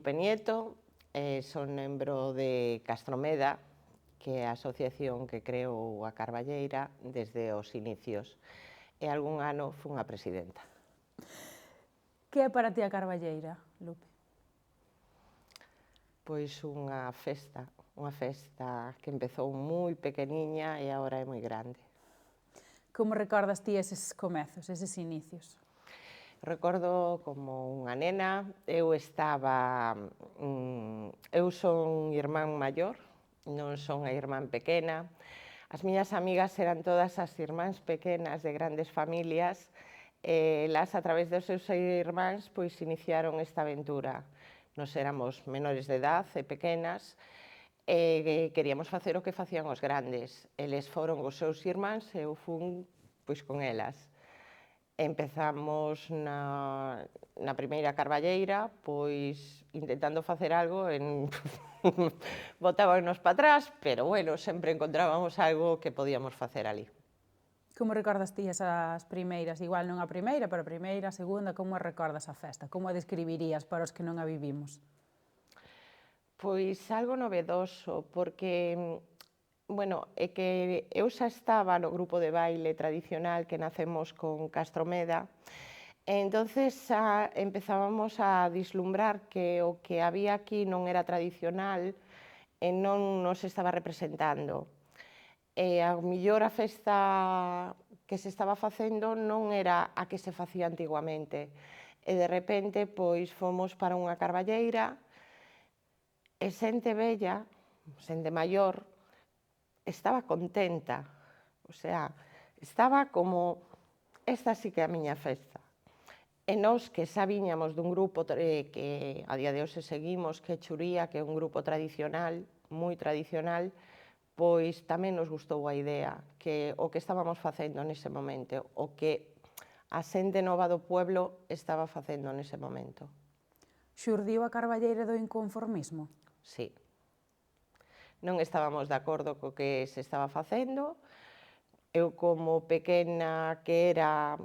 Lupe Nieto, son membro de Castromeda, que é a asociación que creou a Carballeira desde os inicios. E algún ano fun a presidenta. Que é para ti a Carballeira, Lupe? Pois unha festa que empezou moi pequeniña e agora é moi grande. Como recordas ti eses comezos, eses inicios? Recordo como unha nena, eu son irmán maior, non son a irmán pequena. As miñas amigas eran todas as irmáns pequenas de grandes familias e elas, a través dos seus irmáns, pois iniciaron esta aventura. Nos éramos menores de edad e pequenas e queríamos facer o que facían os grandes. Eles foron os seus irmáns e eu fun pois con elas. Empezamos na primeira Carballeira, pois intentando facer algo, botábanos para atrás, pero bueno, sempre encontrábamos algo que podíamos facer ali. Como recordas ti esas primeiras, igual non a primeira, pero a primeira, a segunda, como recordas a festa? Como a describirías para os que non a vivimos? Pois algo novedoso, porque, bueno, é que eu xa estaba no grupo de baile tradicional que nacemos con Castromeda, e entonces xa empezábamos a vislumbrar que o que había aquí non era tradicional e non nos estaba representando. E a mellor a festa que se estaba facendo non era a que se facía antiguamente. E de repente, pois, fomos para unha carballeira e xente vella, xente maior, estaba contenta. O sea, estaba como, esta sí que é a miña festa. E nós que xa viñamos dun grupo que a día de hoxe seguimos, que é Churía, que é un grupo tradicional, moi tradicional, pois tamén nos gustou a idea que o que estábamos facendo nese momento, o que a xente nova do pueblo estaba facendo nese momento. Xurdiu a Carballeira do inconformismo? Sí. Non estábamos de acordo co que se estaba facendo. Eu, como pequena que era,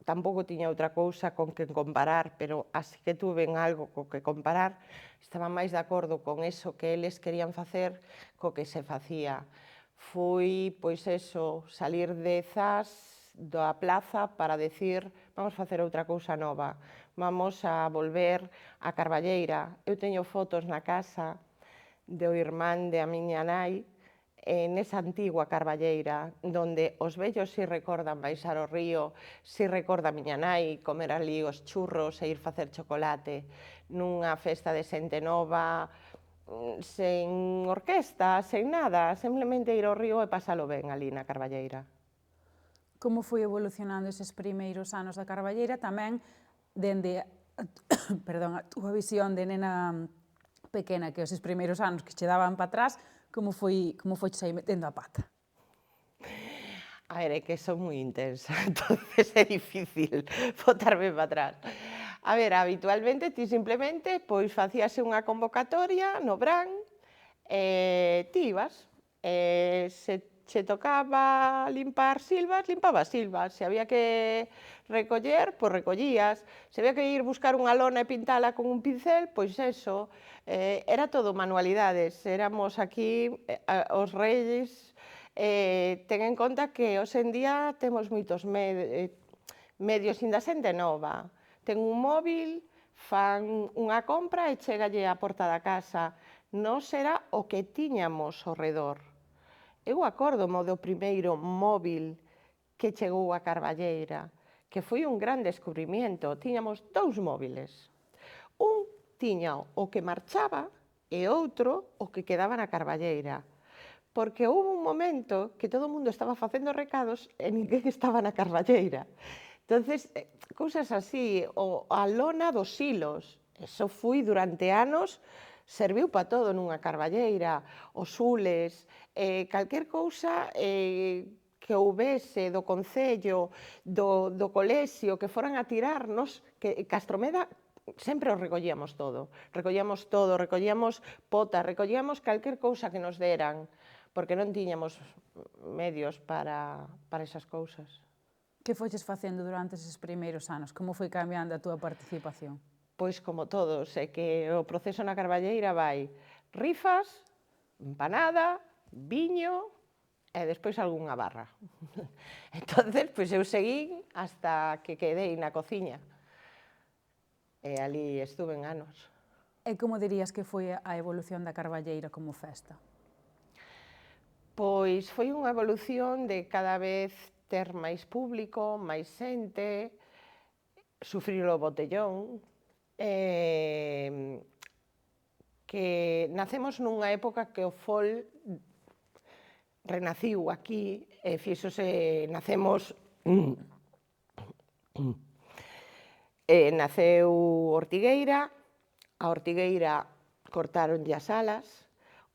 tampouco tiña outra cousa con que comparar, pero así que tuve algo co que comparar, estaba máis de acordo con eso que eles querían facer co que se facía. Fui, pois eso, salir de Zas da plaza para decir vamos facer outra cousa nova, vamos a volver a Carballeira. Eu teño fotos na casa do irmán de a miña nai, nesa antigua Carballeira, donde os vellos si recordan baixar ao río, si recorda a miña nai comer ali os churros e ir facer chocolate nunha festa de xente nova, sen orquesta, sen nada, simplemente ir ao río e pasalo ben ali na Carballeira. Como foi evolucionando eses primeiros anos da Carballeira, tamén dende a túa visión de nena pequena, que eses primeiros anos que che daban para atrás, como foiches aí metendo a pata? A ver, é que son moi intensa, entonces é difícil botarme para atrás. A ver, habitualmente ti simplemente pois facíase unha convocatoria no Bran e ti ibas. Se che tocaba limpar silvas, limpabas silvas. Se había que recoller, pois recollías. Se había que ir buscar unha lona e pintala con un pincel, pois eso. Era todo manualidades. Éramos aquí os reis. Ten en conta que hoxe en día temos moitos medios inda xente nova. Ten un móvil, fan unha compra e chegalle á porta da casa. Nós era o que tiñamos ao redor. Eu acórdome do primeiro móvil que chegou a Carballeira, que foi un gran descubrimiento. Tiñamos dous móviles. Un tiña o que marchaba e outro o que quedaba na Carballeira. Porque houve un momento que todo o mundo estaba facendo recados e ninguén estaba na Carballeira. Entonces, cousas así, a lona dos hilos, eso foi durante anos, serviu para todo nunha Carballeira, os hules, calquer cousa que houbese do concello, do colexio, que foran a tirarnos, que Castromeda sempre o recollíamos todo, recollíamos potas, recollíamos calquer cousa que nos deran, porque non tiñamos medios para esas cousas. Que foches facendo durante eses primeiros anos? Como foi cambiando a túa participación? Pois como todos, é que o proceso na carballeira vai rifas, empanada, viño e despois algunha barra. Entonces, pois eu seguín hasta que quedei na cociña. E ali estuve anos. E como dirías que foi a evolución da carballeira como festa? Pois foi unha evolución de cada vez ter máis público, máis xente, sufrir o botellón, que nacemos nunha época que o fol renaciu aquí e nacemos naceu Ortigueira, a Ortigueira cortaronlle as alas,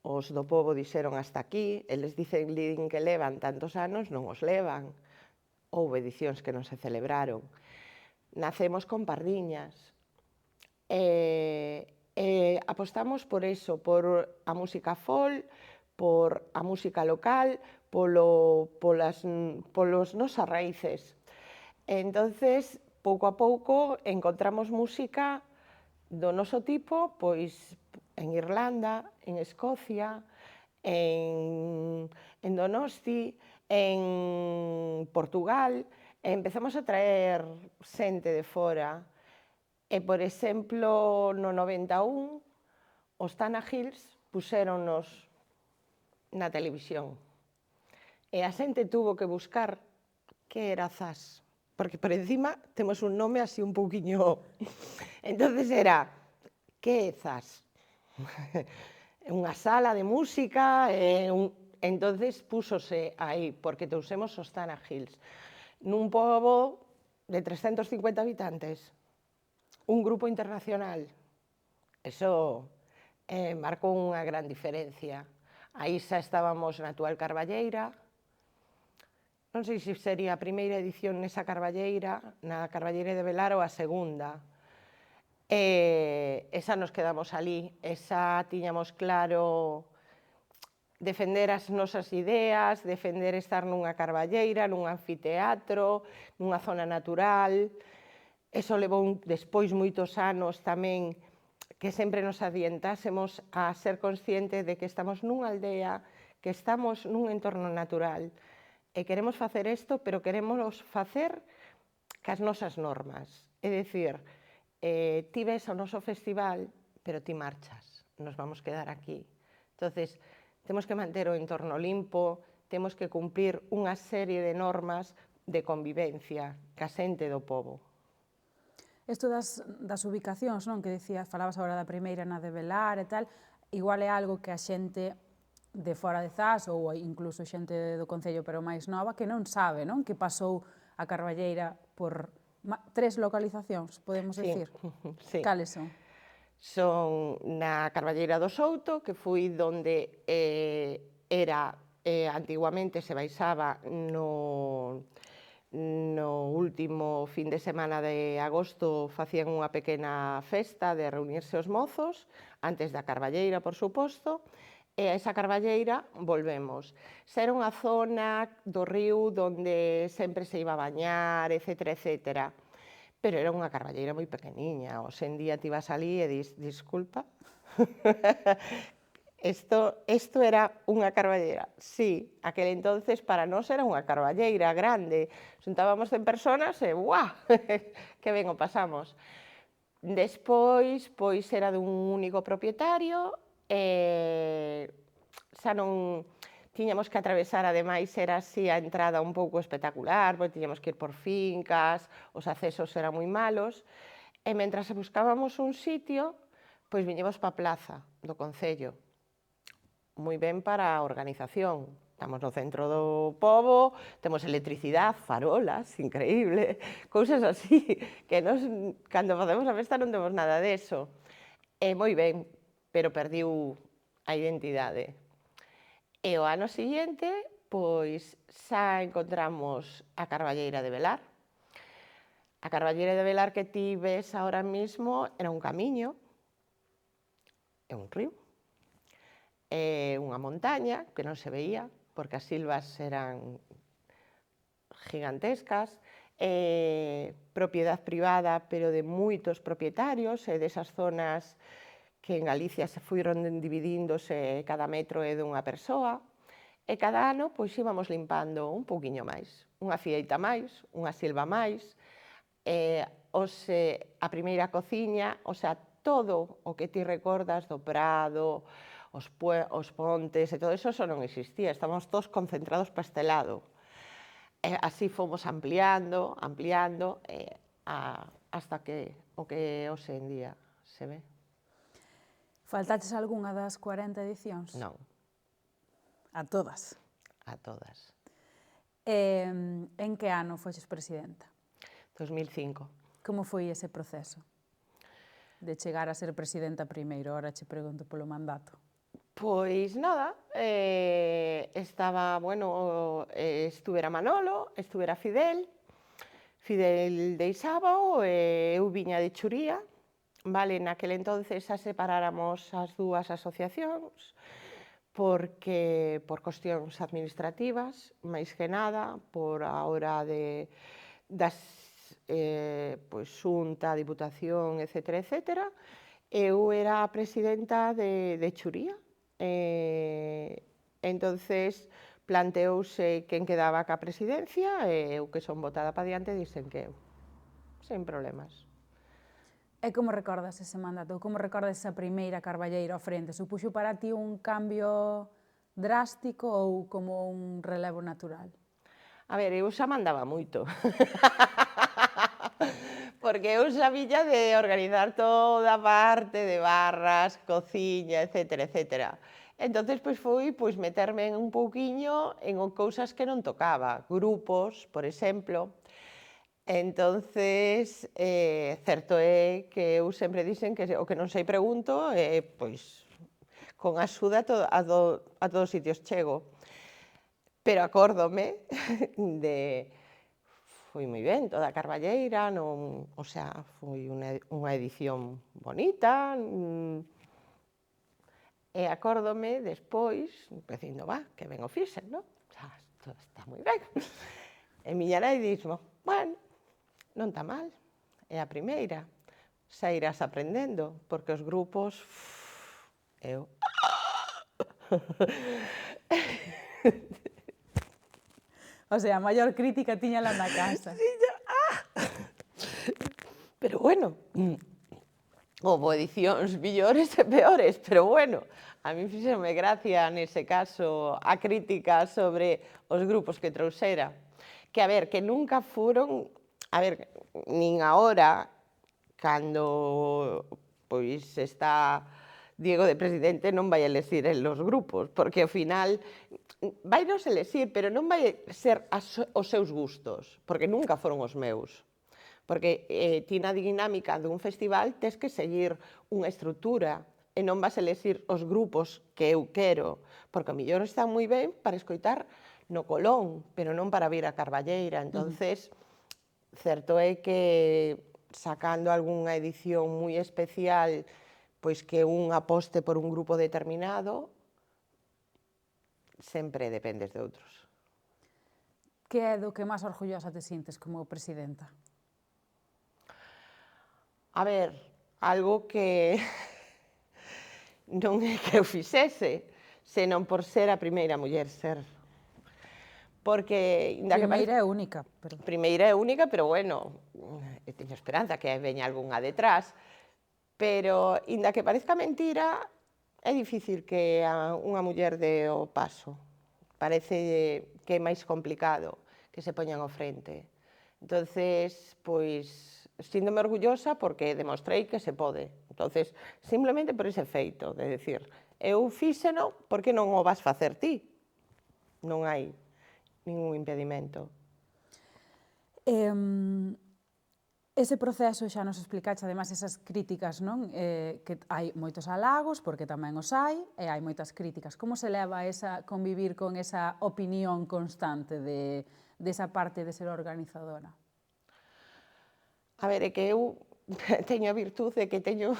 os do pobo dixeron hasta aquí, eles din que levan tantos anos, non os levan, houve edicións que non se celebraron. Nacemos con pardiñas, apostamos por eso, por a música folk, por a música local, polos nosas raíces. Entonces, pouco a pouco, encontramos música do noso tipo, pois en Irlanda, en Escocia, en Donosti, en Portugal, e empezamos a traer xente de fora. E, por exemplo, no 91, os Tana Hills puxéronnos na televisión. E a xente tuvo que buscar que era Zas, porque por encima temos un nome así un pouquiño... Entonces era, que é Zas? Unha sala de música, entonces púxose aí, porque tousemos os Tana Hills, nun pobo de 350 habitantes, un grupo internacional. Eso marcou unha gran diferencia. Aí xa estábamos na actual Carballeira. Non sei se sería a primeira edición nesa Carballeira, na Carballeira de Velar, ou a segunda. Esa nos quedamos ali, esa tiñamos claro defender as nosas ideas, defender estar nunha carballeira, nun anfiteatro, nunha zona natural. Eso levou despois moitos anos tamén que sempre nos adiantásemos a ser conscientes de que estamos nunha aldea, que estamos nun entorno natural. E queremos facer isto, pero queremos facer cas nosas normas. É dicir, ti ves o noso festival, pero ti marchas, nos vamos quedar aquí. Entonces, temos que manter o entorno limpo, temos que cumplir unha serie de normas de convivencia ca xente do pobo. Isto das ubicacións, non, que decías, falabas agora da primeira na de Velar e tal, igual é algo que a xente de fora de Zas ou incluso xente do Concello pero máis nova que non sabe, non, que pasou a Carballeira por 3 localizacións, podemos decir? Sí. Cales son? Son na Carballeira do Souto, que foi donde era antiguamente se baixaba no último fin de semana de agosto, facían unha pequena festa de reunirse os mozos, antes da Carballeira, por suposto, e a esa Carballeira volvemos. Xa era unha zona do río donde sempre se iba a bañar, etcétera, etcétera. Pero era unha carballeira moi pequeniña. Hoxe en día ti vas alí e dis, disculpa, Isto era unha carballeira. Sí, aquel entonces para nós era unha carballeira grande. Xuntábamos 100 personas e ¡buah! Que ben o pasamos. Despois, pois era dun único propietario e xa non tiñamos que atravesar, ademais era así a entrada un pouco espectacular, porque tiñamos que ir por fincas, os accesos eran moi malos, e mentras buscábamos un sitio, pois viñemos pa a plaza do Concello. Moi ben para a organización. Estamos no centro do pobo, temos electricidade, farolas, increíble, cousas así, que nos, cando facemos a festa non temos nada deso. E moi ben, pero perdiu a identidade. E o ano seguinte, pois, xa encontramos a Carballeira de Velar. A Carballeira de Velar que ti ves ahora mismo era un camiño, é un río, é unha montaña que non se veía, porque as silvas eran gigantescas, propiedade privada, pero de moitos propietarios, e desas zonas que en Galicia se fuiron dividíndose, cada metro é dunha persoa, e cada ano pois íbamos limpando un pouquiño máis, unha fieita máis, unha silva máis, a primeira cociña, o sea, todo o que ti recordas do Prado, os pontes e todo eso non existía, estábamos todos concentrados para este lado. E así fomos ampliando, hasta que o que hoxe en día se ve. Faltaches algunha das 40 edicións? Non, A todas. a todas. En que ano foxes presidenta? 2005. Como foi ese proceso de chegar a ser presidenta primeiro? Ahora che pregunto polo mandato. Pois nada, estaba, bueno, estuvera Manolo, estuvera Fidel deixábao, eu viña de Churía, vale, naquel entonces xa separáramos as dúas asociacións, porque por cuestións administrativas, máis que nada, por a hora das Xunta, Diputación, etcétera, eu era a presidenta de Churía. Entonces planteouse quen quedaba ca presidencia e eu, que son votada pa diante, dixen que eu, sen problemas. E como recordas ese mandato? Como recordas esa primeira Carballeira ao frente? Supuxo para ti un cambio drástico ou como un relevo natural? A ver, eu xa mandaba moito. Porque eu sabía de organizar toda a parte de barras, cociña, etcétera. Entonces, pois foi meterme un pouquiño en cousas que non tocaba, grupos, por exemplo. Entonces, certo é que eu sempre dixen que o que non sei pregunto, pois, con axuda a todos os sitios chego. Pero acórdome de... Foi moi ben, toda a Carballeira, o sea, foi unha edición bonita, e acórdome despois, dicindo, que ben o fixen, non? O sea, todo está moi ben. E miña nai dixo, bueno, non está mal, é a primeira, xa irás aprendendo, porque os grupos, eu... O sea, a maior crítica tiñala na casa. Pero bueno, houve edicións millores e peores, pero bueno, a mí fixeme gracia nese caso a crítica sobre os grupos que trouxera. Que, a ver, que nunca foron, a ver, nin agora, cando pois está Diego de presidente, non vai elexir el os grupos, porque ao final vai nos elexir, pero non vai ser os seus gustos, porque nunca foron os meus. Porque ti na dinámica dun festival tes que seguir unha estrutura e non vas elexir os grupos que eu quero, porque a mellor están moi ben para escoitar no Colón, pero non para vir a Carballeira. Entonces, certo é que sacando algunha edición moi especial, pois que un aposte por un grupo determinado, sempre dependes de outros. Que é do que máis orgullosa te sintes como presidenta? A ver, algo que non é que eu fixese, senón por ser a primeira muller ser. Porque... Primeira e única. Primeira e única, pero bueno, teño esperanza que veña algunha detrás. Pero, inda que parezca mentira, é difícil que unha muller dé o paso. Parece que é máis complicado que se poñan ao frente. Entonces, pois, síndome orgullosa porque demostrei que se pode. Entonces, simplemente por ese feito, de decir, eu fíxeno, por que non o vas facer ti? Non hai ningún impedimento. Ese proceso xa nos explicaxe, ademais, esas críticas, non? Que hai moitos halagos, porque tamén os hai, e hai moitas críticas. Como se leva esa convivir con esa opinión constante desa parte de ser organizadora? A ver, é que eu teño a virtude que teño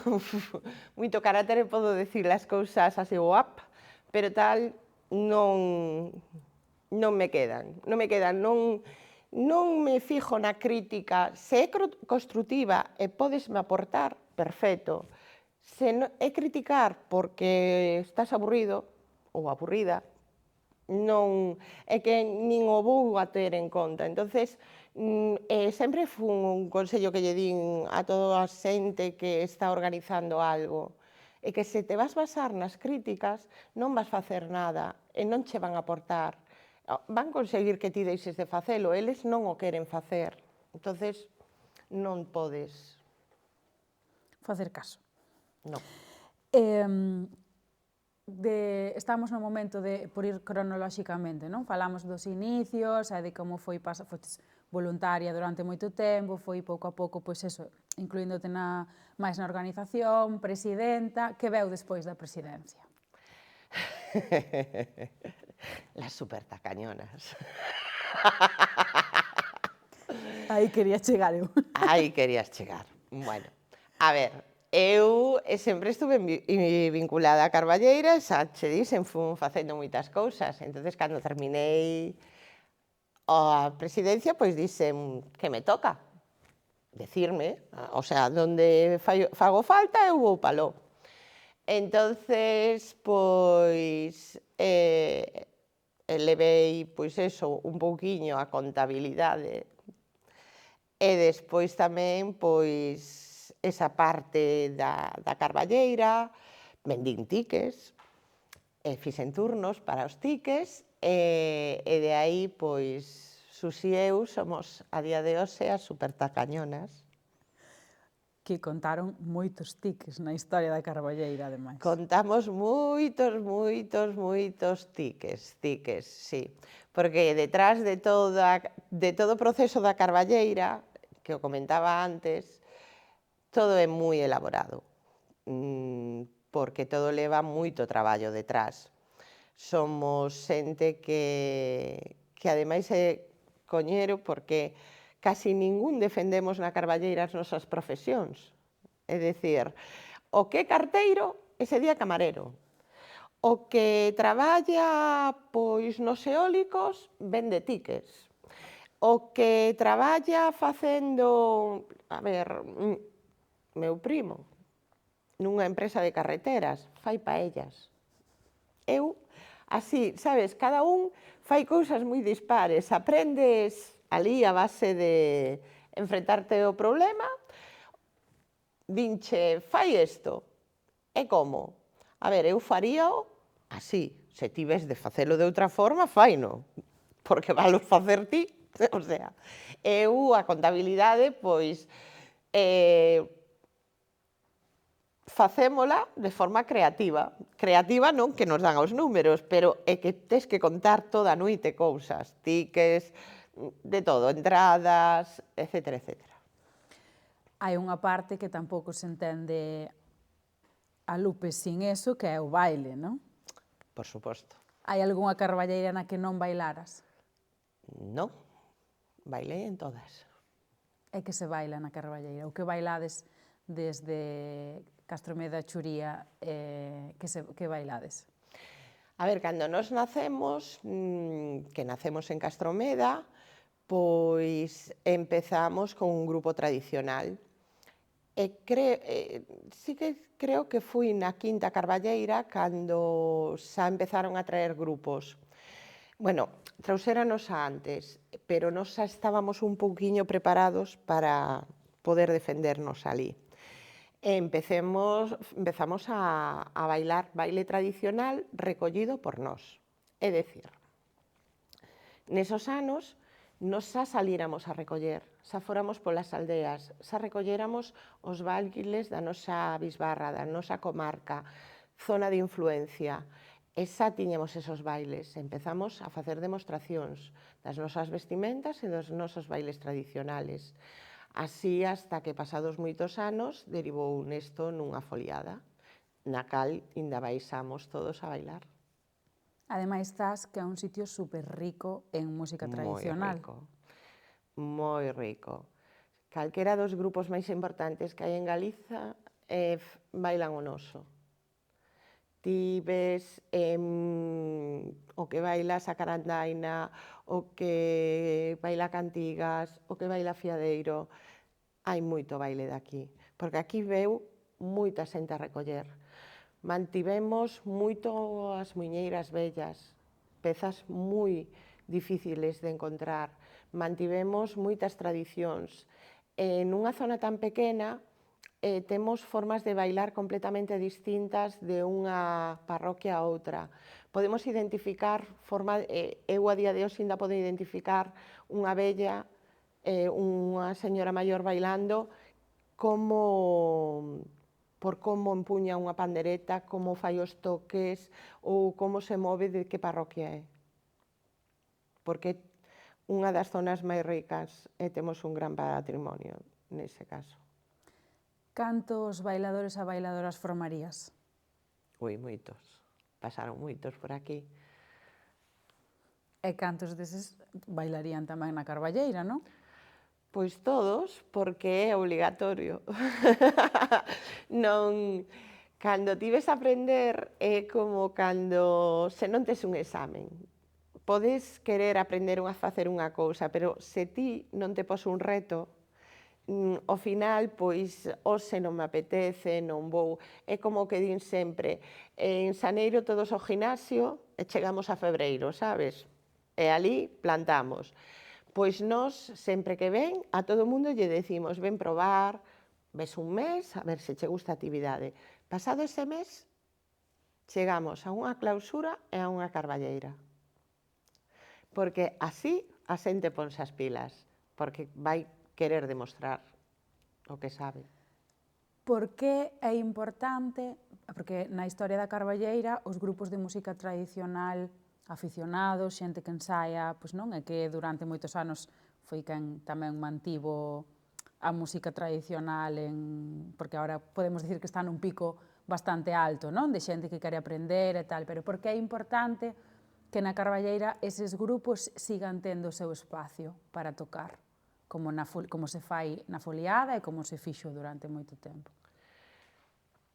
moito carácter e podo decir as cousas así, pero tal non me quedan. Non me quedan, non... non me fijo na crítica, se é construtiva e podesme aportar, perfecto. Se é criticar porque estás aburrido ou aburrida, non é que nin o vou a ter en conta. Entonces, sempre fun un consello que lle din a toda a xente que está organizando algo, é que se te vas basar nas críticas non vas facer nada e non che van a aportar. Van conseguir que ti deixes de facelo, eles non o queren facer. Entonces, non podes. Facer caso. Non. Estamos no momento de, por ir cronolóxicamente, non? Falamos dos inicios e de como foches voluntaria durante moito tempo, foi pouco a pouco, pois eso, incluíndote máis na organización, presidenta, que veu despois da presidencia? Las supertacañonas. Aí quería chegar eu. Aí querías chegar. Bueno, a ver, eu sempre estuve vinculada a Carballeira, xa che dixen, fun facendo moitas cousas. Entonces, cando terminei a presidencia, pois dixen que me toca decirme, o sea, donde fago falta eu vou paló. Entonces, pois, levei, pois eso, un pouquiño a contabilidade e despois tamén, pois, esa parte da Carballeira, vendín tiques, fixen turnos para os tiques, e de aí, pois, Susi e eu somos, a día de hoxe, as supertacañonas. Que contaron moitos tiques na historia da Carballeira, ademais. Contamos moitos tiques, sí. Porque detrás de todo o proceso da Carballeira, que o comentaba antes, todo é moi elaborado, porque todo leva moito traballo detrás. Somos xente que ademais é coñero porque casi ningún defendemos na Carballeira as nosas profesións. É dicir, o que é carteiro, ese día camarero. O que traballa, pois, nos eólicos, vende tiques. O que traballa facendo, a ver, meu primo, nunha empresa de carreteras, fai paellas. Eu, así, sabes, cada un fai cousas moi dispares, aprendes ali a base de enfrentarte ao problema, dinche, fai isto, e como? A ver, eu faríao así, se ti ves de facelo de outra forma, faino, porque valo facer ti, o sea, eu a contabilidade, pois, facémola de forma creativa. Creativa non que nos dan os números, pero é que tes que contar toda a noite cousas, tiques, de todo, entradas, etcétera, etcétera. Hai unha parte que tampouco se entende a lupe sin eso, que é o baile, non? Por suposto. Hai algunha carballeira na que non bailaras? Non, bailei en todas. É que se baila na carballeira? O que bailades desde Castromeda a Churía, que bailades? A ver, cando nos nacemos, que nacemos en Castromeda, pois empezamos con un grupo tradicional. Sí que creo que fui na Quinta Carballeira cando xa empezaron a traer grupos. Bueno, trouxéranos antes, pero nos xa estábamos un pouquiño preparados para poder defendernos ali. Empezamos a bailar baile tradicional recollido por nós. É dicir, nesos anos, nos xa salíramos a recoller, xa fóramos polas aldeas, xa recolléramos os bailes da nosa bisbarra, da nosa comarca, zona de influencia, e xa tiñamos esos bailes. Empezamos a facer demostracións das nosas vestimentas e dos nosos bailes tradicionales. Así, hasta que pasados moitos anos, derivou nesto nunha foliada, na cal ainda baixamos todos a bailar. Ademais, estás que é un sitio super rico en música tradicional. Moi rico. Calquera dos grupos máis importantes que hai en Galiza bailan o noso. Ti ves o que baila a carandaina, o que baila cantigas, o que baila fiadeiro. Hai moito baile daqui, porque aquí veu moita xente a recoller. Mantivemos moito as muiñeiras vellas, pezas moi difíciles de encontrar. Mantivemos moitas tradicións. Nunha zona tan pequena, temos formas de bailar completamente distintas de unha parroquia a outra. Podemos identificar, eu a día de hoxe ainda podo identificar unha vella, unha señora maior bailando, por como empuña unha pandereta, como fai os toques, ou como se move, de que parroquia é. Porque é unha das zonas máis ricas e temos un gran patrimonio nese caso. Cantos bailadores a bailadoras formarías? Ui, moitos. Pasaron moitos por aquí. E cantos deses bailarían tamén na carballeira, non? Pois todos, porque é obligatorio. Non, cando ti ves aprender é como cando se non tes un examen. Podes querer aprender a facer unha cousa, pero se ti non te pos un reto, ao final, pois, hoxe non me apetece, non vou. É como que din sempre, en xaneiro todos ao gimnasio e chegamos a febreiro, sabes? E ali plantamos. Pois nós, sempre que ven, a todo mundo lle decimos, ven probar, ves un mes, a ver se che gusta a actividade. Pasado ese mes, chegamos a unha clausura e a unha carballeira. Porque así a xente ponse as pilas, porque vai querer demostrar o que sabe. Por que é importante, porque na historia da carballeira os grupos de música tradicional aficionados, xente que ensaia, pois non, e que durante moitos anos foi quen tamén mantivo a música tradicional porque agora podemos dicir que está nun pico bastante alto, non? De xente que quere aprender e tal, pero por que é importante que na carballeira eses grupos sigan tendo o seu espacio para tocar, como se fai na foliada e como se fixo durante moito tempo?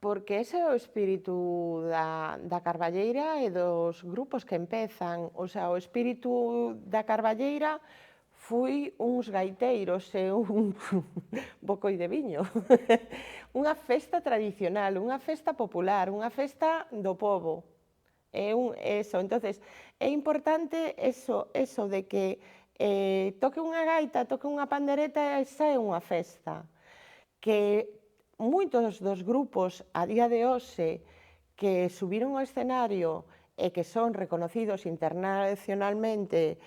Porque ese é o espírito da carballeira e dos grupos que empezan. O sea, o espírito da carballeira foi uns gaiteiros e un bocoi de viño. Unha festa tradicional, unha festa popular, unha festa do pobo. Eso, entonces, é importante eso de que toque unha gaita, toque unha pandereta, esa é unha festa. Que moitos dos grupos a día de hoxe que subiron ao escenario e que son reconocidos internacionalmente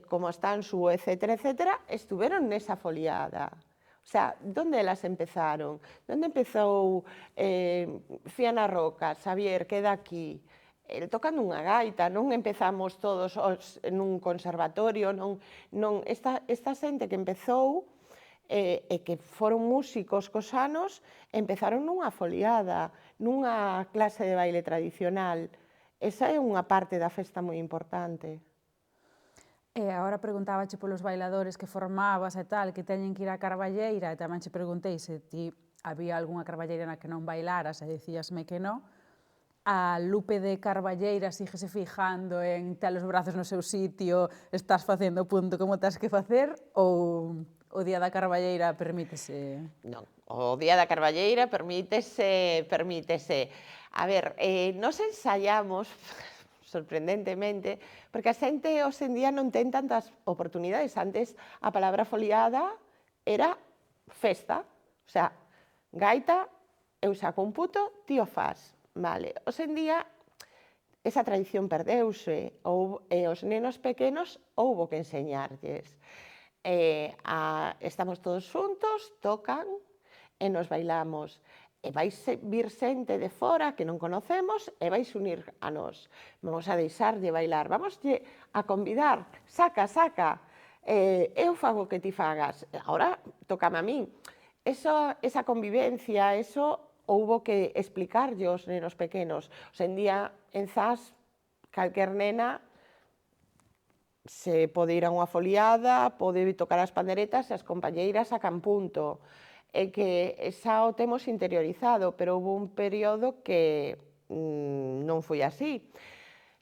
como Stansu, etcétera, etcétera, estuveron nesa foliada. O sea, donde elas empezaron? Donde empezou Fiana Roca, Xavier, que é daqui? Tocando unha gaita, non empezamos todos nun conservatorio, esta xente que empezou e que foron músicos cos anos, empezaron nunha foliada, nunha clase de baile tradicional. Esa é unha parte da festa moi importante. E agora preguntábache polos bailadores que formabas e tal, que teñen que ir á carballeira, e tamén che preguntei se ti había algunha carballeira na que non bailaras, e dicíasme que non. A Lupe de Carballeira síguese fijando en ter os brazos no seu sitio, estás facendo o punto como tens que facer, ou o día da carballeira permítese? Non, o día da carballeira permítese. A ver, nos ensaiamos, sorprendentemente, porque a xente hoxe en día non ten tantas oportunidades. Antes a palabra foliada era festa, o sea, gaita, eu saco un puto, ti o fas. Vale, hoxe en día esa tradición perdeuse e os nenos pequenos houbo que enseñarlles. Estamos todos xuntos, tocan e nos bailamos. E vais vir xente de fora que non conocemos e vais unir a nós. Vamos a deixar de bailar, vamos a convidar, saca, eu fago que ti fagas, agora tócame a min. Esa convivencia, eso houbo que explicarlle aos nenos pequenos. Hoxe en día, en Zas, calquer nena se pode ir a unha foliada, pode tocar as panderetas e as compañeiras sacan punto. É que xa o temos interiorizado, pero houve un período que non foi así.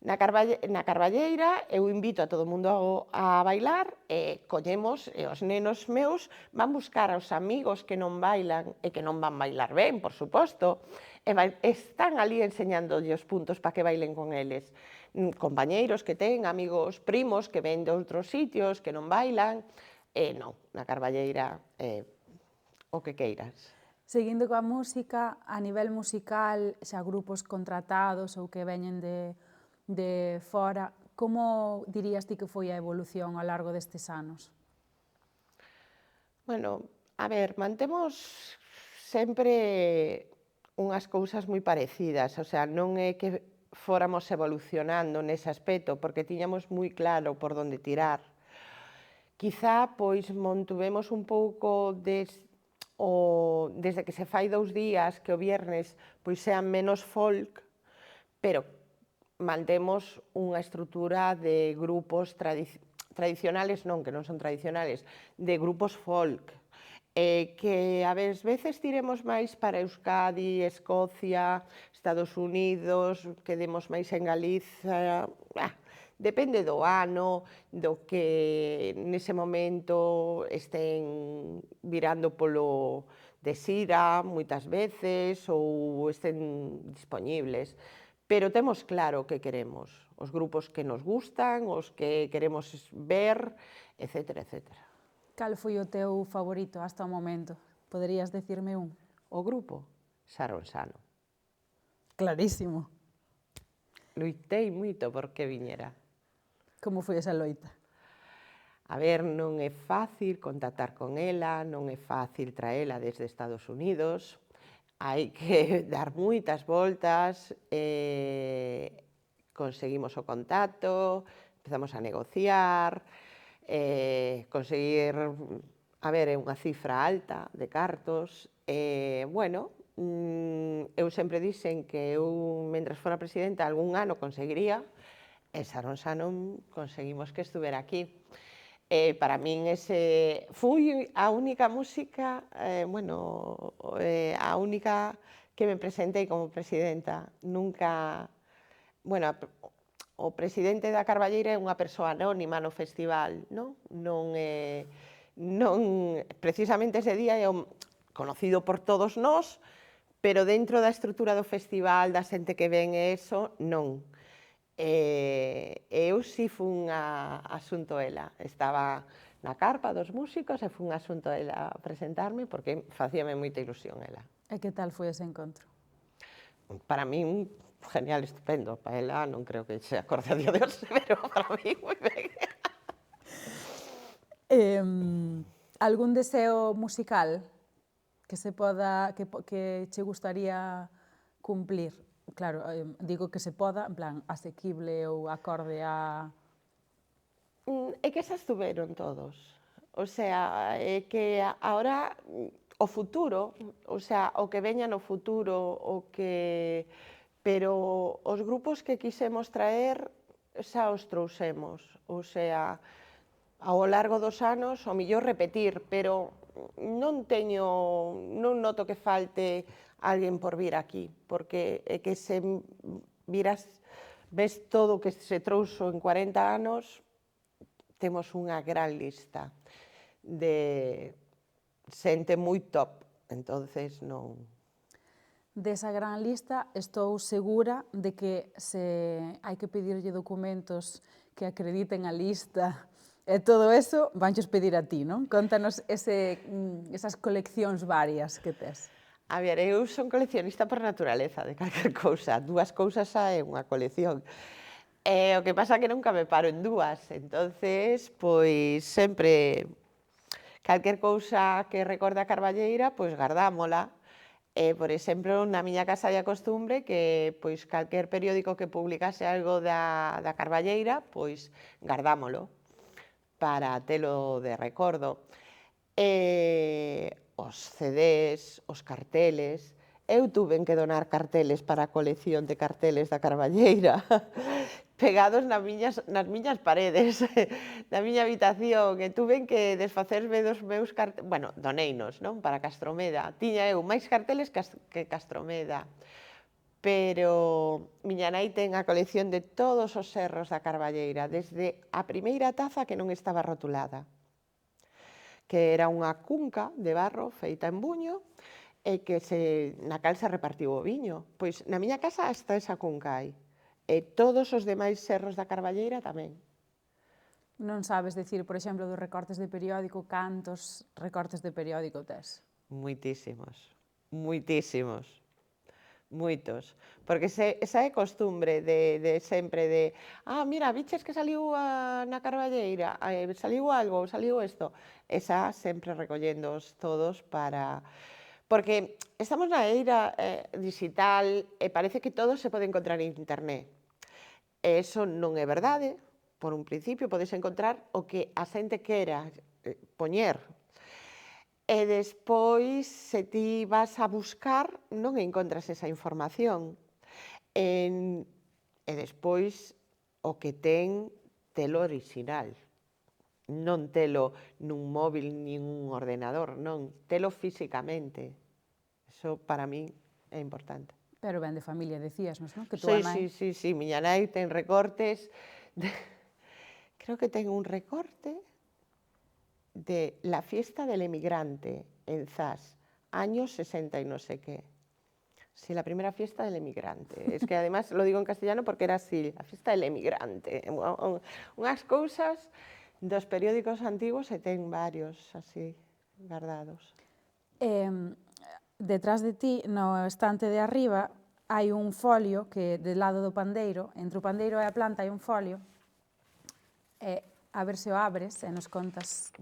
Na Carballeira eu invito a todo o mundo a bailar e collemos, e os nenos meus van buscar aos amigos que non bailan e que non van bailar ben, por suposto, e están ali enseñándolle os puntos para que bailen con eles. Compañeiros que ten, amigos, primos que ven de outros sitios que non bailan, e non, na Carballeira o que queiras. Seguindo coa música, a nivel musical, xa grupos contratados ou que veñen de fora, como dirías ti que foi a evolución ao largo destes anos? Bueno, a ver, mantemos sempre unhas cousas moi parecidas, o sea, non é que fóramos evolucionando nese aspecto, porque tiñamos moi claro por onde tirar. Quizá, pois, mantuvemos un pouco desde que se fai 2 días, que o viernes pois sean menos folk, pero mantemos unha estrutura de grupos tradicionales, non, que non son tradicionales, de grupos folk, que a veces tiremos máis para Euskadi, Escocia, Estados Unidos, que demos máis en Galiza, depende do ano, do que nese momento estén virando polo de xira moitas veces ou estén dispoñibles. Pero temos claro o que queremos, os grupos que nos gustan, os que queremos ver, etcétera, etcétera. Cal foi o teu favorito hasta o momento? Poderías decirme un? O grupo, Saronsano. Clarísimo. Loitei moito porque viñera. Como foi esa loita? A ver, non é fácil contactar con ela, non é fácil traela desde Estados Unidos, hai que dar moitas voltas, conseguimos o contacto, empezamos a negociar, conseguir, a ver, é unha cifra alta de cartos, bueno, eu sempre dixen que eu, mentres fora presidenta, algún ano conseguiría, e Saronsano conseguimos que estuvera aquí. Para min fui a única música, a única que me presentei como presidenta. Nunca, bueno, o presidente da Carballeira é unha persoa anónima no festival, non? Precisamente ese día é conocido por todos nós, pero dentro da estrutura do festival, da xente que ven e eso, non. Eu si fun a asunto ela, estaba na carpa dos músicos e fun a asunto ela a presentarme porque facíame moita ilusión ela. E que tal foi ese encontro? Para min, genial, estupendo, para ela non creo que se acorde a día de hoxe, pero para min moi ben. Algún deseo musical que se poda, que che gustaría cumplir? Claro, digo que se poda, en plan, asequible ou acorde a... É que xa estuveron todos. O sea, é que agora o futuro, o sea, o que veña no futuro, pero os grupos que quisemos traer xa os trouxemos. O sea, ao largo dos anos, o mellor repetir, pero non noto que falte alguén por vir aquí, porque é que se ves todo o que se trouxo en 40 anos, temos unha gran lista de xente moi top, entonces non... Desa gran lista, estou segura de que se hai que pedirlle documentos que acrediten a lista e todo eso, vanchos pedir a ti, non? Contanos esas coleccións varias que tes. A ver, eu son coleccionista por naturaleza de calquer cousa. Dúas cousas xa é unha colección. O que pasa é que nunca me paro en dúas. Entonces, pois, sempre, calquer cousa que recorda a Carballeira, pois, gardámola. Por exemplo, na miña casa de costumbre que, pois, calquer periódico que publicase algo da Carballeira, pois, gardámolo para telo de recordo. Os CDs, os carteles. Eu tuven que donar carteles para a colección de carteles da Carballeira, pegados nas miñas paredes, na miña habitación, e tuven que desfacerme dos meus carteles, bueno, doneinos, non? Para Castromeda. Tiña eu máis carteles que Castromeda. pero miña nai ten a colección de todos os serros da Carballeira, desde a primeira taza que non estaba rotulada, que era unha cunca de barro feita en buño e na cal se repartiu o viño. Pois na miña casa hasta esa cunca hai. E todos os demais serros da Carballeira tamén. Non sabes decir, por exemplo, dos recortes de periódico, cantos recortes de periódico tes? Moitísimos, moitísimos. Moitos, porque esa é costumbre de sempre de mira, viches que saliu na Carballeira, saliu algo, saliu isto. Esa sempre recolléndoos todos para... Porque estamos na era digital e parece que todo se pode encontrar en internet. E iso non é verdade. Por un principio podes encontrar o que a xente quera poñer. E despois, se ti vas a buscar, non encontras esa información. E despois, o que ten, telo orixinal. Non telo nun móvil nin un ordenador, non. Telo físicamente. Iso, para min, é importante. Pero ben de familia, decíasnos, non? Que túa nai... Sí. Miña nai ten recortes. Creo que ten un recorte de la fiesta del emigrante en Zas, años 60 y no sé qué. Sí, la primera fiesta del emigrante. Es que además lo digo en castellano porque era así, la fiesta del emigrante. Unhas cousas dos periódicos antigos e ten varios así guardados. Detrás de ti, no estante de arriba, hai un folio que del lado do pandeiro, entre o pandeiro e a planta hai un folio, e a ver se o abres e nos contas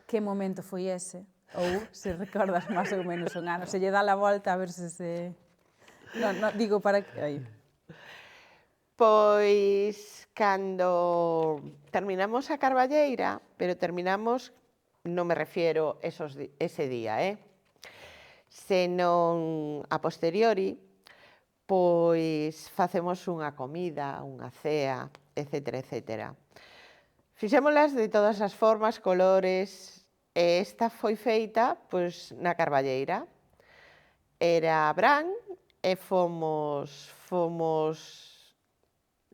que momento foi ese, ou se recordas máis ou menos un ano, se lle dá a volta a ver se... Non, digo para que... Aí. Pois, cando terminamos a Carballeira, pero terminamos, non me refiero ese día, senón a posteriori, pois facemos unha comida, unha cea, etcétera, etcétera. Fixémolas de todas as formas, colores, e esta foi feita pois, na Carballeira. Era Brán e fomos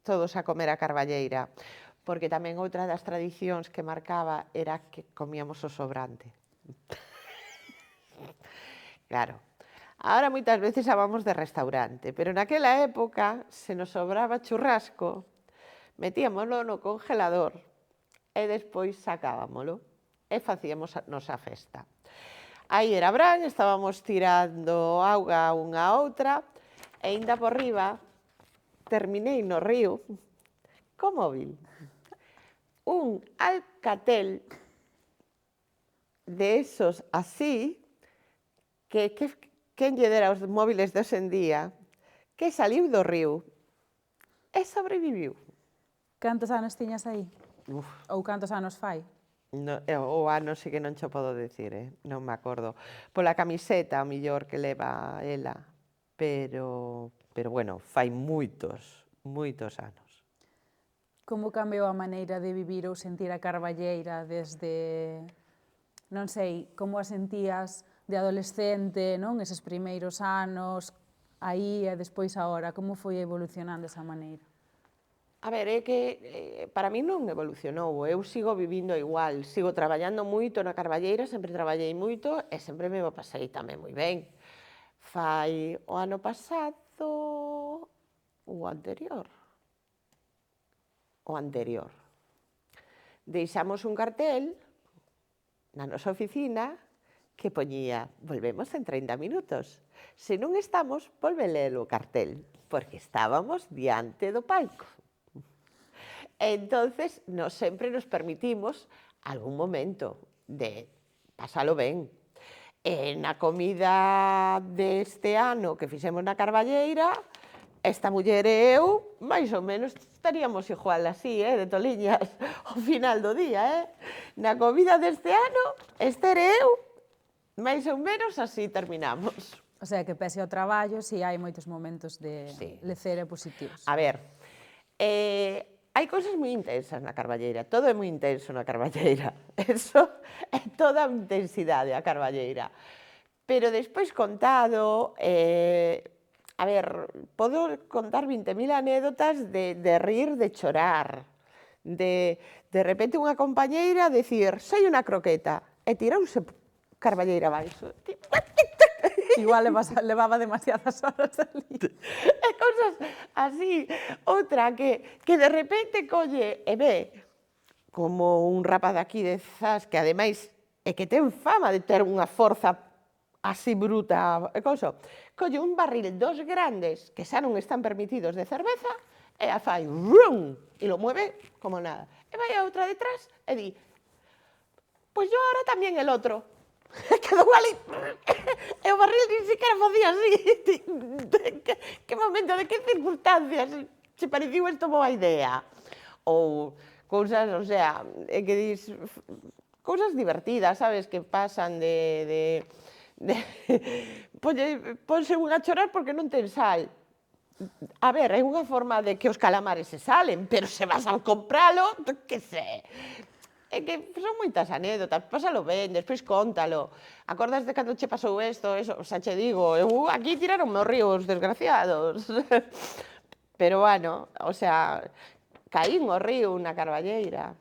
todos a comer a Carballeira, porque tamén outra das tradicións que marcaba era que comíamos o sobrante. Claro, ahora moitas veces vamos de restaurante, pero naquela época, se nos sobraba churrasco, metíamoslo no congelador e despois sacábamolo e facíamos a nosa festa. Aí era Brán, estábamos tirando auga unha a outra e ainda por riba terminei no río co móvil. Un Alcatel de esos así, que quen lle dera os móviles de hoxe en día, que saliu do río e sobreviviu. Cantos anos tiñas aí? Uf. Ou cantos anos fai? No, o ano sí que non cho podo decir, non me acordo. Pola camiseta, o millor que leva ela, pero bueno, fai moitos anos. Como cambiou a maneira de vivir ou sentir a Carballeira desde, non sei, como a sentías de adolescente, non? Eses primeiros anos, aí e despois agora, como foi evolucionando esa maneira? A ver, é que para mí non evolucionou, eu sigo vivindo igual, sigo traballando moito na Carballeira, sempre traballei moito e sempre me pasei tamén moi ben. Fai o ano pasado, o anterior, deixamos un cartel na nosa oficina que poñía, volvemos en 30 minutos. Se non estamos, volve ler o cartel, porque estábamos diante do palco. Entonces, nos sempre nos permitimos algún momento de pasalo ben. E na comida deste ano que fixemos na Carballeira, esta muller e eu, máis ou menos, estaríamos igual así, de toliñas, ao final do día, Na comida deste ano, Ester e eu, máis ou menos así terminamos. O sea, que pese ao traballo, si hai moitos momentos de lecer e positivos. A ver, hai cousas moi intensas na Carballeira, todo é moi intenso na Carballeira, eso é toda a intensidade a Carballeira. Pero despois contado, A ver, podo contar 20.000 anécdotas de rir, de chorar, de repente unha compañeira decir, sei unha croqueta, e tirouse carballeira abaixo. Igual levaba demasiadas horas ali. E cousas así. Outra que de repente colle e ve como un rapaz aquí de Zas, que ademais é que ten fama de ter unha forza así bruta e couso, colle un barril dos grandes que xa non están permitidos de cerveza e a fai rum e lo mueve como nada. E vai a outra detrás e di, pois yo ahora tamén el outro. E quedou ali e o barril nin siquiera facía así. Que momento, de que circunstancias se pareciu isto boa idea? Ou cousas, o sea, é que dis cousas divertidas, sabes, que pasan ponse un a chorar porque non ten sal. A ver, é unha forma de que os calamares se salen, pero se vas a compralo, que sé. É que son moitas anécdotas, pásalo ben, despois cóntalo. Acordas de cando che pasou isto, eso, xa che digo, eu aquí tiraronme ao río os desgraciados. Pero bueno, o sea, caín ao río na carballeira.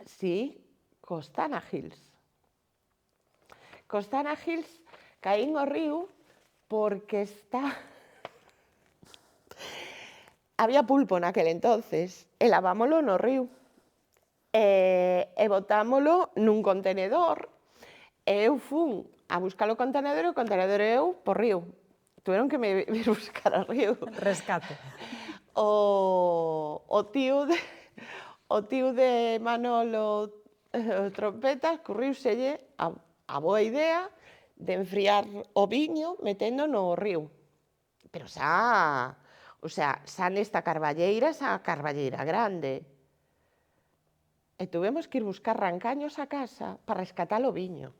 Sí, Costana Hills. Costana Hills caín ao río porque había pulpo naquel entonces e lavámolo no río. E botámolo nun contenedor e eu fun a buscar o contenedor e eu por río. Tuveron que me vir buscar ao río. Rescate. O tío de Manolo Trompetas curriuselle a boa idea de enfriar o viño metendo no río. Pero xa, o sea, xa nesta carballeira, xa carballeira grande. E tuvemos que ir buscar rancaños a casa para rescatar o viño.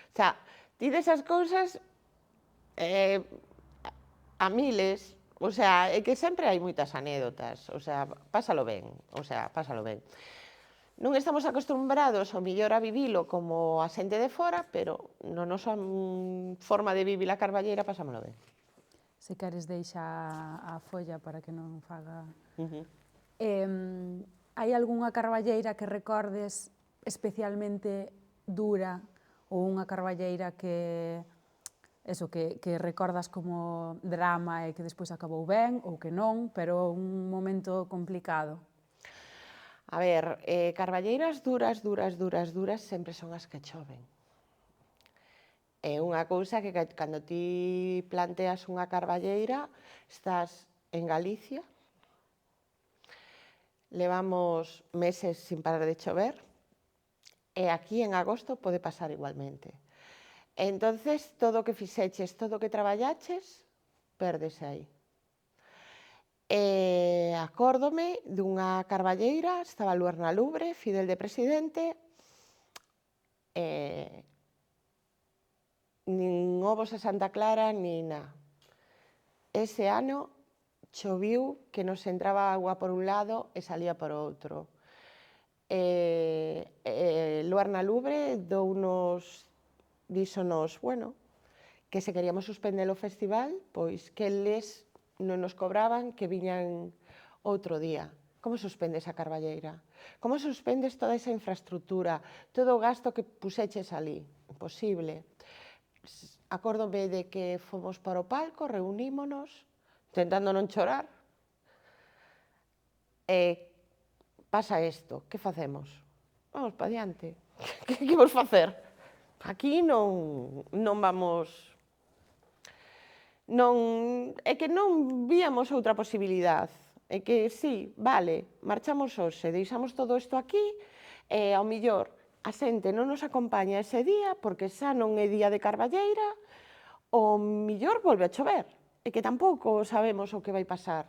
O sea, ti desas cousas a miles, o sea, é que sempre hai moitas anécdotas, o sea, pásalo ben, o sea, pásalo ben. Non estamos acostumbrados ao millor a vivilo como a xente de fora, pero no nosa forma de vivir a carballeira pasámolo ben. Se queres deixa a folla para que non faga... Hai algunha carballeira que recordes especialmente dura ou unha carballeira que recordas como drama e que despois acabou ben ou que non, pero un momento complicado? A ver, carballeiras duras sempre son as que choven. É unha cousa que cando ti planteas unha carballeira, estás en Galicia, levamos meses sin parar de chover, e aquí en agosto pode pasar igualmente. Entonces, todo o que fixeches, todo o que traballaches, pérdese aí. Acórdome dunha carballeira, estaba Luerna Lubre, Fidel de presidente, nin ovos a Santa Clara, nin nada. Ese ano choviu que nos entraba agua por un lado e salía por outro. Luerna Lubre díxonos, bueno, que se queríamos suspender o festival, pois que eles non nos cobraban, que viñan outro día. Como suspendes a carballeira? Como suspendes toda esa infraestructura, todo o gasto que puxeches ali? Imposible. Acórdome de que fomos para o palco, reunímonos, tentando non chorar, e pasa isto, que facemos? Vamos pa diante. Que vamos facer? Aquí non vamos... É que non víamos outra posibilidade. É que, sí, vale, marchamos hoxe, deixamos todo isto aquí, e ao millor a xente non nos acompaña ese día, porque xa non é día de carballeira, o millor volve a chover, e que tampouco sabemos o que vai pasar.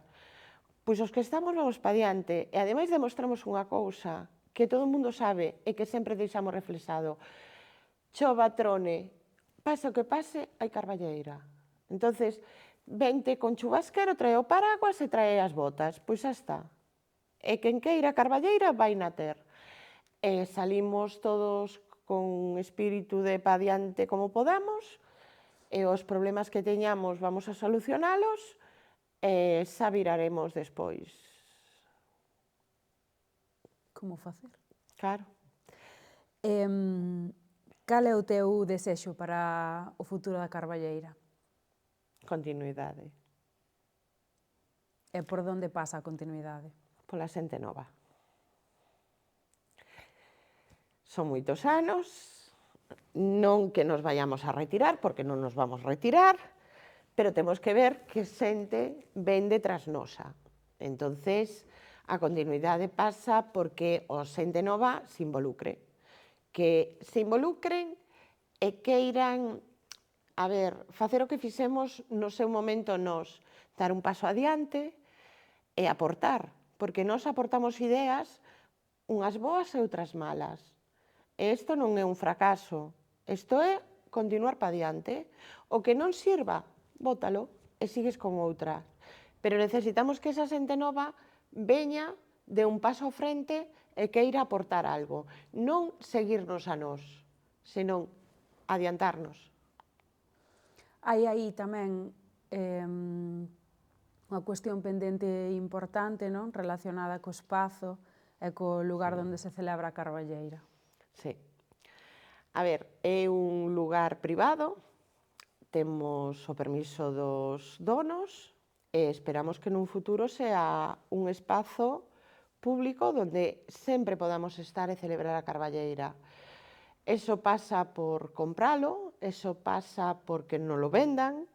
Pois os que estamos vamos pa diante, e ademais demostramos unha cousa que todo o mundo sabe e que sempre deixamos reflexado. Chova, trone, pase o que pase, hai carballeira. Entonces, vente con chubasquero, trae o paraguas e trae as botas, pois xa está. E quen queira a carballeira vai na ter. Salimos todos con espírito de pa diante como podamos, e os problemas que teñamos vamos a solucionalos e xa viraremos despois. Como facer? Claro. Cal é o teu desexo para o futuro da Carballeira? Continuidade. E por onde pasa a continuidade? Pola xente nova. Son moitos anos, non que nos vayamos a retirar, porque non nos vamos a retirar, pero temos que ver que xente ven detrás nosa. Entonces, a continuidade pasa porque o xente nova se involucre. Que se involucren e queiran, a ver, facer o que fixemos no seu momento nós, dar un paso adiante e aportar, porque nós aportamos ideas, unhas boas e outras malas. E isto non é un fracaso, isto é continuar pa diante. O que non sirva, bótalo e sigues con outra. Pero necesitamos que esa xente nova veña de un paso ao frente e queira aportar algo. Non seguirnos a nós, senón adiantarnos. Hai aí tamén unha cuestión pendente importante, non? Relacionada co espazo e co lugar onde se celebra a Carballeira. Sí. A ver, é un lugar privado, temos o permiso dos donos e esperamos que nun futuro sea un espazo público onde sempre podamos estar e celebrar a Carballeira. Eso pasa por compralo, eso pasa porque non lo vendan.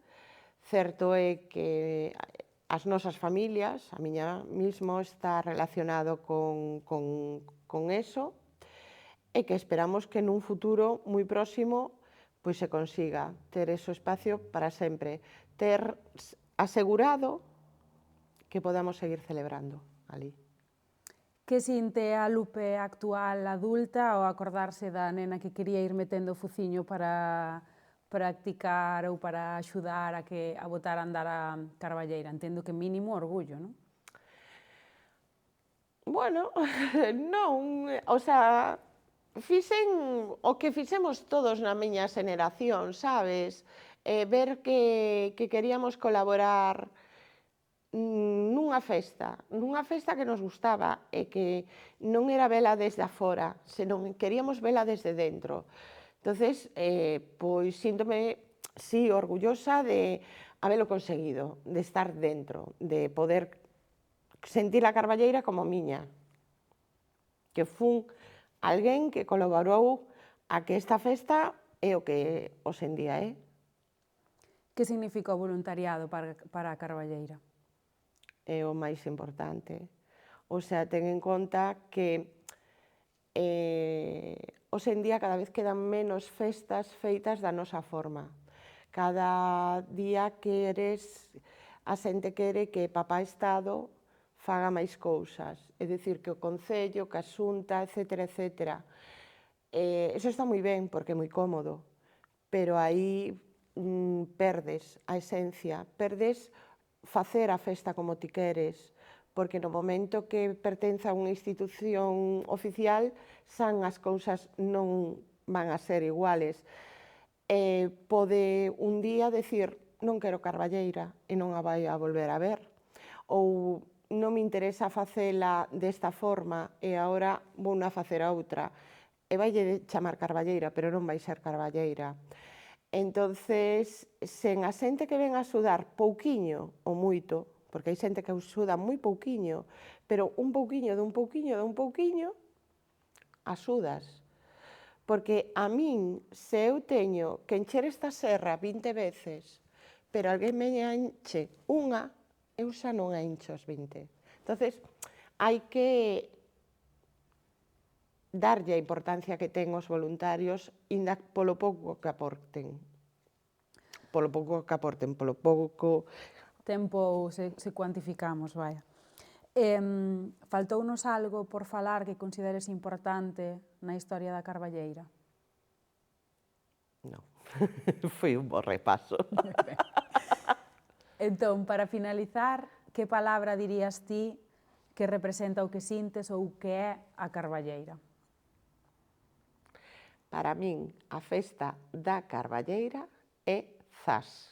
Certo é que as nosas familias, a miña mismo, está relacionado con eso, e que esperamos que nun futuro moi próximo pois se consiga ter ese espacio para sempre, ter asegurado que podamos seguir celebrando ali. Que sinte a Lupe actual adulta ao acordarse da nena que quería ir metendo o fuciño para practicar ou para axudar a botar a andar a Carballeira? Entendo que mínimo orgullo, non? Bueno, non, o sea, fixen o que fixemos todos na miña xeneración, sabes? Ver que queríamos colaborar nunha festa que nos gustaba e que non era vela desde afora, senón queríamos vela desde dentro. Entonces, pois síntome, sí, orgullosa de habelo conseguido, de estar dentro, de poder sentir a Carballeira como miña, que fun alguén que colaborou a que esta festa é o que hoxendía é. Que significa o voluntariado para a Carballeira? É o máis importante. O sea, ten en conta que hoxendía cada vez quedan menos festas feitas da nosa forma. Cada día a xente quere que papá Estado faga máis cousas, é dicir, que o Concello, que a Xunta, etcétera, etcétera. Eso está moi ben, porque é moi cómodo, pero aí perdes a esencia, perdes facer a festa como ti queres, porque no momento que pertenza a unha institución oficial, xa as cousas non van a ser iguales. Pode un día decir, non quero Carballeira e non a vai a volver a ver, ou non me interesa facela desta forma e agora vou a facer outra. E vaille chamar Carballeira, pero non vai ser Carballeira. Entonces, sen a xente que ven a axudar pouquiño ou moito, porque hai xente que axuda moi pouquiño, pero un pouquiño, axudas. Porque a min, se eu teño que encher esta serra 20 veces, pero alguén me enche unha, eu xa non a encho as 20. Entonces, hai que darlle a importancia que ten os voluntarios, inda polo pouco que aporten. Polo pouco que aporten, polo pouco... Tempo se cuantificamos, vaya. Faltounos algo por falar que consideres importante na historia da Carballeira? Non, foi un bo repaso. Entón, para finalizar, que palabra dirías ti que representa o que sintes ou que é a Carballeira? Para min, a festa da Carballeira é Zas.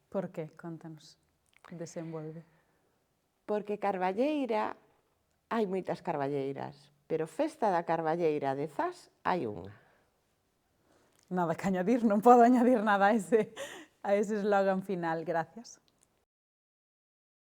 Por qué? Contanos. Desenvolve. Porque Carballeira, hai moitas carballeiras, pero Festa da Carballeira de Zas hai unha. Nada que añadir, non podo añadir nada a ese eslogan final. Gracias.